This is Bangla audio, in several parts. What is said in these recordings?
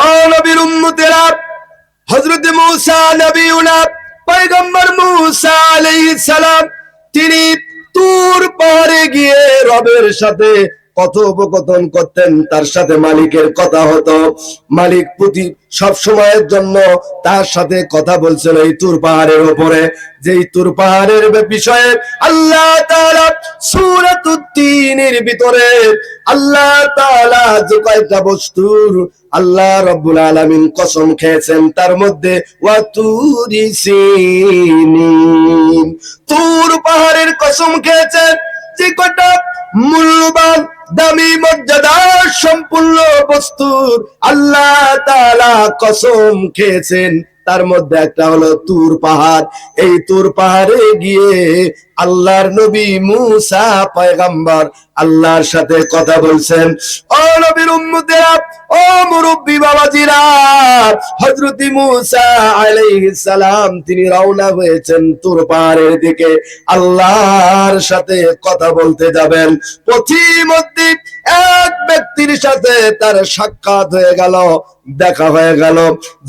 ও নবীর উম্মতেরা, হযরত মূসা নবীউনা পয়গম্বর মূসা আলাইহিস সালাম তিনি তুর পাহাড়ে গিয়ে রবের সাথে কথোপকথন করতেন, তার সাথে মালিকের কথা হতো। মালিক প্রতি সব সময়ের জন্য তার সাথে কথা বলছেন এই তুর পাহাড়ের উপরে। যেই তুর পাহাড়ের বিষয়ে আল্লাহ তাআলা সূরাতুত তিনের ভিতরে আল্লাহ তাআলা যে কয়টা বস্তুর আল্লাহ রাব্বুল আলামিন কসম খেয়েছেন, তার মধ্যে ওয়া তুরি সিনিন, তুর পাহাড়ের কসম খেয়েছেন। যে কয়টা মূল্যবান দামি মর্যাদা সম্পূর্ণ বস্তুর আল্লাহ তাআলা কসম খেয়েছেন, তার মধ্যে একটা হলো তুর পাহাড়। এই তুর পাহাড়ে গিয়ে আল্লাহর নবী মূসা পয়গম্বর আল্লাহর সাথে কথা বলছেন। ও নবীর উম্মতেরা, ও মুরব্বি বাবাজিরা, হযরত মূসা আলাইহিস সালাম তিনি রওনা হয়েছেন তুর পাহাড়ের দিকে, আল্লাহর সাথে কথা বলতে যাবেন। পথিমধ্যে এক ব্যক্তির সাথে তার সাক্ষাৎ হয়ে গেল, দেখা হয়ে গেল।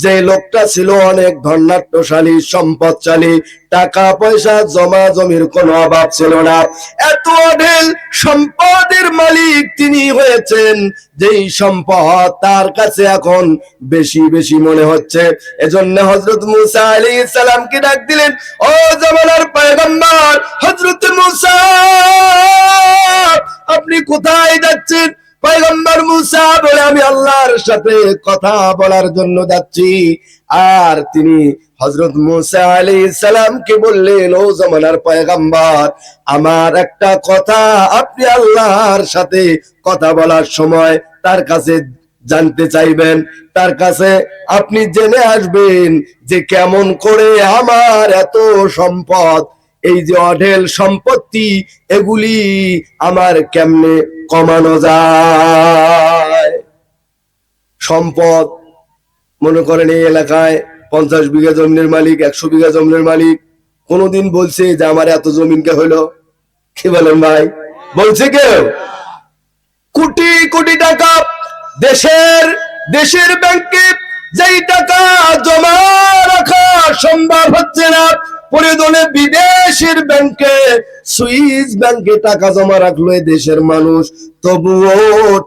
যে লোকটা ছিল অনেক ধনাঢ্যশালী, সম্পদশালী, টাকা পয়সা জমা জমির কোনো অভাব ছিল না, এত অঢেল সম্পদের মালিক তিনি হয়েছেন, যেই সম্পদ তার কাছে এখন বেশি বেশি মনে হচ্ছে। এজন্য হযরত মূসা আলাইহিস সালামকে ডাক দিলেন, ও জামানার পয়গম্বর হযরত মূসা, আপনি কোথায় যাচ্ছেন? পয়গম্বর মূসা বলে, আমি আল্লাহর সাথে কথা বলার জন্য যাচ্ছি। আর তিনি হযরত মূসা আলাইহিস সালামকে বললেন, ও জামানার পয়গম্বর, আমার একটা কথা আপনি আল্লাহর সাথে কথা বলার সময় তার কাছে জানতে চাইবেন, তার কাছে আপনি জেনে আসবেন যে কেমন করে আমার এত সম্পদ, এই যে অঢেল সম্পত্তি, এগুলি আমার কেমনে কমানো যায়। সম্পদ মনে করেন এই এলাকায় 50 বিঘা জমির মালিক, 100 বিঘা জমির মালিক, কোনদিন বলছে যে আমার এত জমিন কে হলো? কি বলেন ভাই, বলছে কেউ? কোটি কোটি টাকা দেশের ব্যাংকে যেই টাকা জমা রাখা সম্ভব হচ্ছে না, প্রয়োজনে বিদেশের ব্যাংকে, সুইস ব্যাংকে টাকা জমা রাখলো দেশের মানুষ, তবুও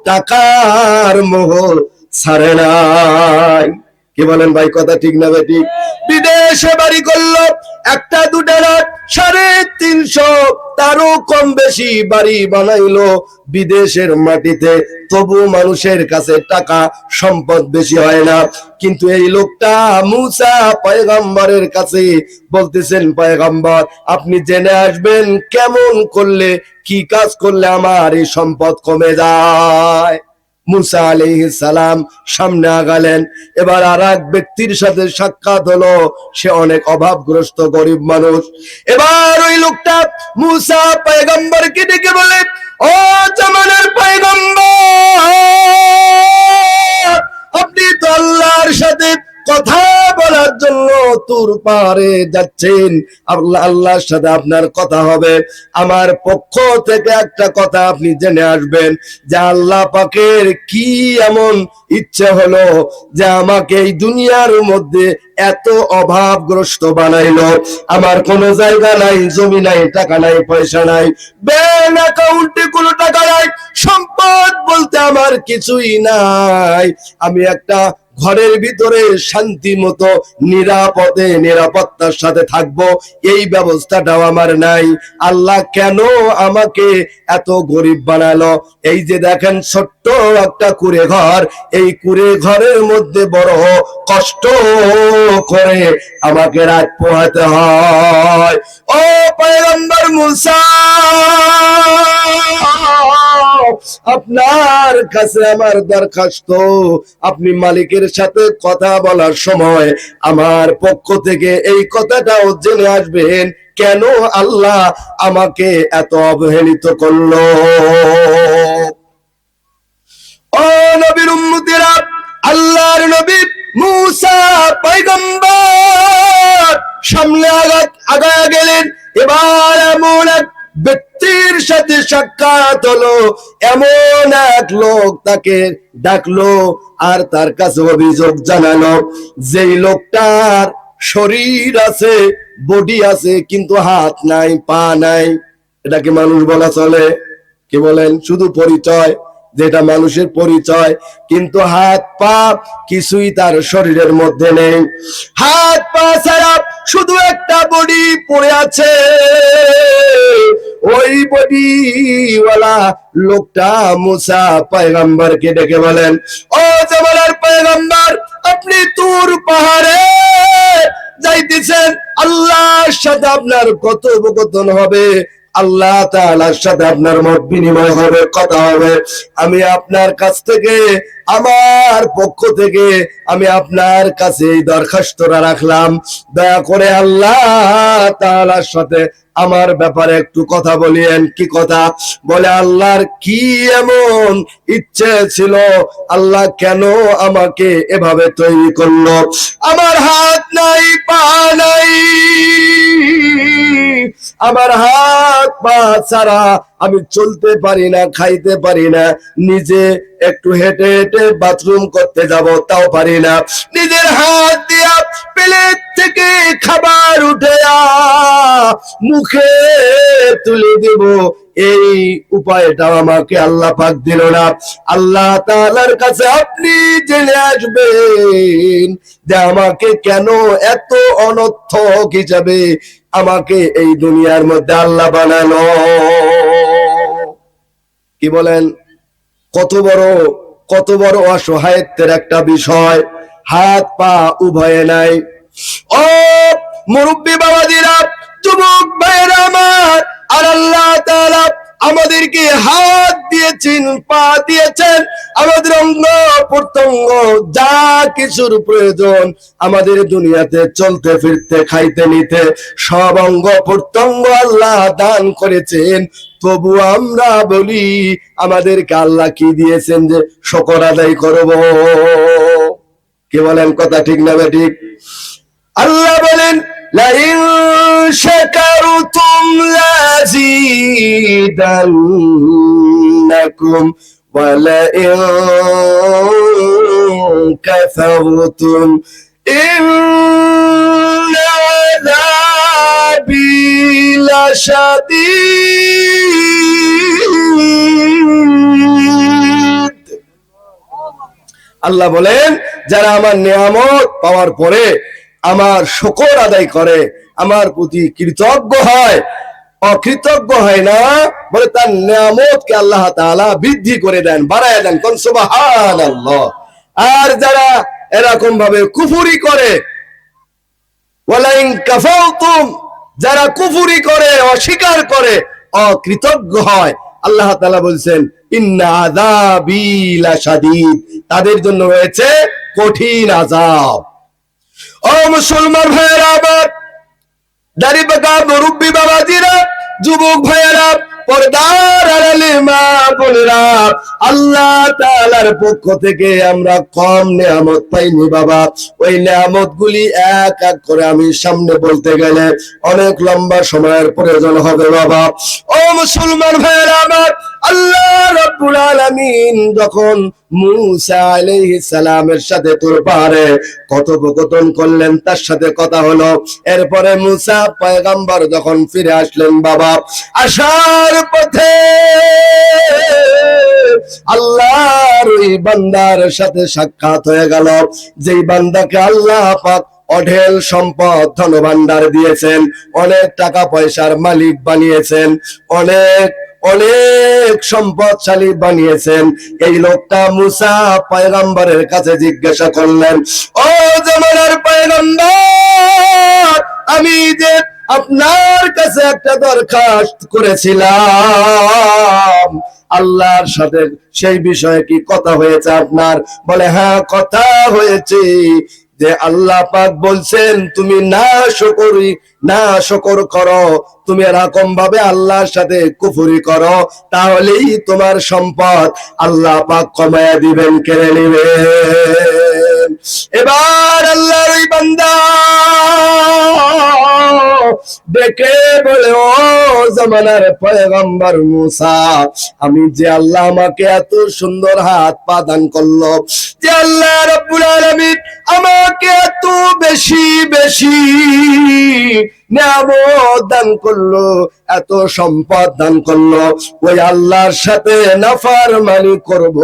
টাকার মোহ ছাড়ে নাই। কি বলেন ভাই, কথা ঠিক না বেঠিক? বিদেশে বাড়ি করলো একটা দুটা না, 350 তারও কম বেশি বাড়ি বানাইলো বিদেশের মাটিতে, তবু মানুষের কাছে টাকা সম্পদ বেশি হয় না। কিন্তু এই লোকটা মূসা পয়গম্বরের কাছে বলতেছেন, পয়গম্বর আপনি জেনে আসবেন কেমন করলে, কি কাজ করলে আমার এই সম্পদ কমে যায়। মূসা আলাইহিস সালাম সামনে আগালেন। এবার আর এক ব্যক্তির সাথে সাক্ষাৎ হলো, সে অনেক অভাবগ্রস্ত গরিব মানুষ। এবার ওই লোকটা মূসা পয়গম্বরকে ডেকে বলে, ও জামানার পয়গম্বর, আপনি তো আল্লাহর সাথে কথা বলার জন্য তুর পাহাড়ে যাচ্ছেন, আল্লাহর সাথে আপনার কথা হবে। আমার পক্ষ থেকে একটা কথা আপনি জেনে আসবেন যে আল্লাহ পাকের কি এমন ইচ্ছে হলো যে আমাকে এই দুনিয়ার মধ্যে এত অভাবগ্রস্ত বানাইলো। আমার কোনো জায়গা নাই, জমি নাই, টাকা নাই, পয়সা নাই, ব্যাংক অ্যাকাউন্টে কোনো টাকা নাই, সম্পদ বলতে আমার কিছুই নাই। আমি একটা ঘরের ভিতরে শান্তি মতো নিরাপদে নিরাপত্তার সাথে থাকবো, এই ব্যবস্থাটাও আমার নাই। আল্লাহ কেন আমাকে এত গরিব বানালো? এই যে দেখেন ছোট্ট একটা কুড়ে ঘর, এই কুড়ে ঘরের মধ্যে বড় কষ্ট করে আমাকে রাত পোহাতে হয়। ও পয়গম্বর মূসা, আপনার কাছে আমার দরখাস্ত, আপনি মালিকের সাথে কথা বলার সময় আমার পক্ষ থেকে এই কথাটাও জেনে আসবেন, কেন আল্লাহ আমাকে এত অবহেলিত করলো। ও নবীর উম্মতেরা, আল্লাহর নবী মূসা পয়গম্বর সামনে আগায়া গেলেন। এবার এমন এক ব্যক্তি ব্যক্তির সাথে সাক্ষাৎ হলো। এমন এক লোক তাকে ডাকলো আর তার কাছে অভিযোগ জানালো, যেই লোকটার শরীর আছে, বডি আছে, কিন্তু হাত নাই, পা নাই। এটাকে মানুষ বলা চলে? কি বলেন? শুধু পরিচয়, যেটা মানুষের পরিচয়, কিন্তু হাত পা কিছুই তার শরীরের মধ্যে নেই। হাত পা ছাড়া শুধু একটা বডি পড়ে আছে। ওই বডিওয়ালা লোকটা মুসা পয়গম্বরকে ডেকে বলেন, ও জামানার পয়গম্বর, আপনি তুর পাহাড়ে যাইতেছেন, আল্লাহর সাথে আপনার কথোপকথন হবে, আল্লাহ তাআলার সাথে আপনার মত বিনিময় হবে, কথা হবে। আমি আপনার কাছ থেকে, আমার পক্ষ থেকে আমি আপনার কাছে এই দরখাস্তটা রাখলাম, দয়া করে আল্লাহ তাআলার সাথে আমার ব্যাপারে একটু কথা বলিয়েন। কি কথা? বলে, আল্লাহর কি এমন ইচ্ছে ছিল, আল্লাহ কেন আমাকে এভাবে তৈরি করলো? আমার হাত নাই, পা নাই, আমার হাত পা ছাড়া আমি চলতে পারি না, খাইতে পারি না, নিজে একটু হেঁটে হেঁটে বাথরুম করতে যাব তাও পারি না, নিজের হাত দিয়া প্লেট থেকে খাবার উঠে মুখে তুলে দেব, এই উপায়টা আমাকে আল্লাহ পাক দিল না। আল্লাহ তাআলার কাছে আপনি জেনে আসবেন যে আমাকে কেন এত অনর্থক হিসাবে আমাকে এই দুনিয়ার মধ্যে আল্লাহ বানানো। কি বলেন? কত বড় অসহায়ত্বের একটা বিষয়। হাত পা উভয়ে নাই। ও মুরব্বী বাবাজিরা, যুবক ভাইরা আমার, আর আল্লাহ তাআলা আমাদেরকে হাত দিয়েছেন, পা দিয়েছেন, আমাদের অঙ্গ প্রত্যঙ্গ যা কিছুর প্রয়োজন আমাদের দুনিয়াতে চলতে ফিরতে খাইতে নিতে সব অঙ্গ প্রত্যঙ্গ আল্লাহ দান করেছেন। তবু আমরা বলি আমাদেরকে আল্লাহ কি দিয়েছেন যে শুকর আদায় করব? কি বলেন? কথা ঠিক না ঠিক? আল্লাহ বলেন, লাইন শাকারতুম লাযীদান্নাকুম ওয়া লাইন কাফারতুম ইন্না আযাবি লাশাদীদ। আল্লাহ বলেন, যারা আমার নিয়ামত পাওয়ার পরে আমার শুকর আদায় করে, আমার প্রতি কৃতজ্ঞ হয়, অকৃতজ্ঞ হয় না, বলে তার নিয়ামতকে আল্লাহ তাআলা বৃদ্ধি করে দেন, বাড়ায় দেন। কোন সুবহানাল্লাহ। আর যারা এরকম ভাবে কুফরি করে, ওয়ালাইন কাফারতুম, যারা কুফরি করে, অস্বীকার করে, অকৃতজ্ঞ হয়, আল্লাহ তাআলা বলছেন ইন্না আযাবি লাশাদীদ, তাদের জন্য রয়েছে কঠিন আযাব। ও মুসলমান ভাইয়েরা আমার, দাড়ি পাকা মুরব্বী বাবাজিরা, যুবক ভাইয়েরা, পর্দার আড়ালে মা বোনেরা, আল্লাহ তাআলার পক্ষ থেকে আমরা কম নিয়ামত পাইনি বাবা। ওই নিয়ামত গুলি এক এক করে আমি সামনে বলতে গেলে অনেক লম্বা সময়ের প্রয়োজন হবে বাবা। ও মুসলমান ভাইয়েরা আমার, আল্লাহ রাব্বুল আলামিন যখন মূসা আলাইহিস সালামের সাথে তুর পাহাড়ে কথোপকথন করলেন, তার সাথে কথা হলো, এরপরে মূসা পয়গম্বর যখন ফিরে আসলেন বাবা, আসার পথে আল্লাহর ওই বান্দার সাথে সাক্ষাৎ হয়ে গেল, যেই বান্দাকে আল্লাহ পাক অঢেল সম্পদ ধন ভান্ডার দিয়েছেন, অনেক টাকা পয়সার মালিক বানিয়েছেন, অনেক সম্পদশালী বানিয়েছেন। এই লোকটা মূসা পয়গম্বরের কাছে জিজ্ঞাসা করলেন, ও জামানার পয়গম্বর, আমি যে আপনার কাছে একটা দরখাস্ত করেছিলাম, আল্লাহর সাথে সেই বিষয়ে কি কথা হয়েছে আপনার? বলে, হ্যাঁ কথা হয়েছে, যে আল্লাহ পাক বলছেন তুমি না শুকর করো, তুমি এরকম ভাবে আল্লাহর সাথে কুফরি করো, তাহলেই তোমার সম্পদ আল্লাহ পাক কমায়া দিবেন, কেড়ে নেবেন। এবার আল্লাহর ওই বান্দা ডেকে বলে, ও জামানার পয়গম্বর মুসা, আমি যে আল্লাহ আমাকে এত সুন্দর হাত পা দান করলো, যে আল্লাহ রাব্বুল আলামিন আমাকে এত বেশি বেশি নিয়ামত দান করলো, এত সম্পদ দান করলো, ওই আল্লাহর সাথে নাফরমানি করব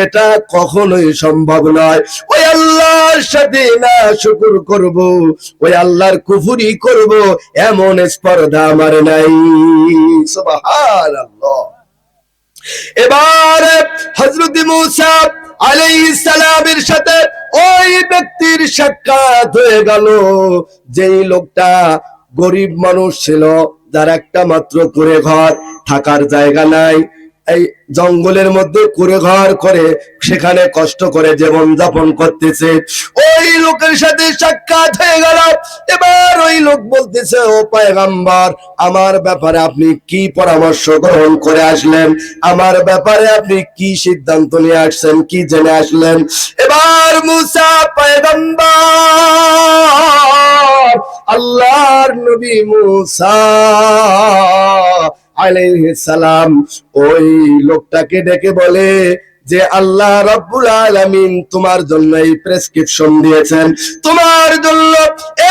এটা কখনোই সম্ভব নয়। ওই আল্লাহর সাথে না শুকর করব, ওই আল্লাহর কুফরি করব, এমন স্পর্ধা আমার নাই। সুবহানাল্লাহ। এবার হযরত মুসা আলাইহিস সালামের সাথে ওই ব্যক্তির সাক্ষাৎ হয়ে গেল, যেই লোকটা গরিব মানুষ ছিল, যার একটা মাত্র কুঁড়ে ঘর, থাকার জায়গা নাই, এই জঙ্গলের মধ্যে কুঁড়ে ঘর করে সেখানে কষ্ট করে জীবন যাপন করতেছে, ওই লোকের সাথে সাক্ষাৎ হয়ে গেল। এবার ওই লোক বলতেছে, ও পয়গম্বর, আমার ব্যাপারে আপনি কি পরামর্শ গ্রহণ করে আসলেন, আমার ব্যাপারে আপনি কি সিদ্ধান্ত নিয়ে আসছেন, কি জেনে আসলেন? এবার মুসা পয়গম্বর, আল্লাহর নবী মুসা আলাইহিস সালাম ওই লোকটাকে ডেকে বলে যে, আল্লাহ রাব্বুল আলামিন তোমার জন্য এই প্রেসক্রিপশন দিয়েছেন, তোমার জন্য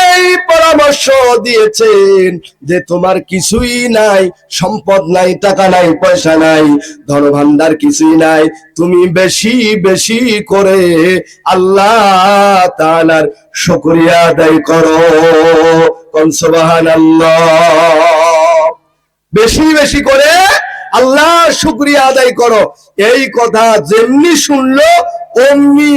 এই পরামর্শ দিয়েছেন যে তোমার কিছুই নাই, সম্পদ নাই, টাকা নাই, পয়সা নাই, ধনভাণ্ডার কিছুই নাই, তুমি বেশি বেশি করে আল্লাহ তাআলার শুকরিয়া আদায় করো। কোন সুবহানাল্লাহ। বেশি বেশি করে আল্লাহ শুকরিয়া আদায় করো। এই কথা যেমনি শুনলো অমনি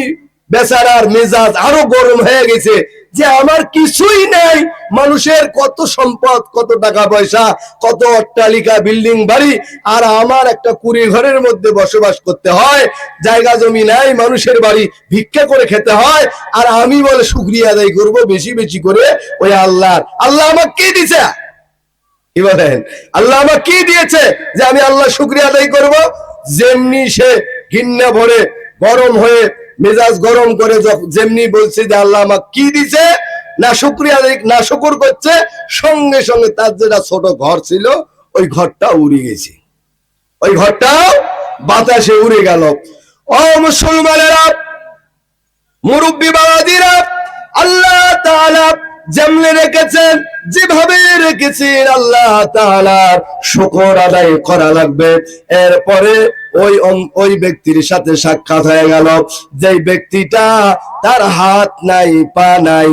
বেচারার মেজাজ আরো গরম হয়ে গেছে, যে আমার কিছুই নাই, মানুষের কত সম্পদ, কত টাকা পয়সা, কত অট্টালিকা, বিল্ডিং, বাড়ি, আর আমার একটা কুড়ি ঘরের মধ্যে বসবাস করতে হয়, জায়গা জমি নাই, মানুষের বাড়ি ভিক্ষা করে খেতে হয়, আর আমি বলে শুকরিয়া আদায় করব বেশি বেশি করে ওই আল্লাহর। আল্লাহ আমাকে কি দিছে? কি বলেন? আল্লাহ আমাকে কি দিয়েছে যে আমি আল্লাহ শুকরিয়া আদায় করব? যেমনি সে ঘৃণা ভরে গরম হয়ে মেজাজ গরম করে যেমনি বলছে যে আল্লাহ আমাকে কি দিছে, না শুকরিয়া আদায় না শুকর করছে, সঙ্গে সঙ্গে তার যেটা ছোট ঘর ছিল ওই ঘরটা উড়ে গেছে, ওই ঘরটাও বাতাসে উড়ে গেল। ও মুসলমানেরা, মুরব্বী বাবাজিরা, আল্লাহ তাআলা যেমনে রেখেছেন, যেভাবে রেখেছেন, আল্লাহ তাআলার শুকর আদায় করা লাগবে। এরপরে ওই ব্যক্তির সাথে সাক্ষাৎ হয়ে গেল, যেই ব্যক্তিটা তার হাত নাই, পা নাই,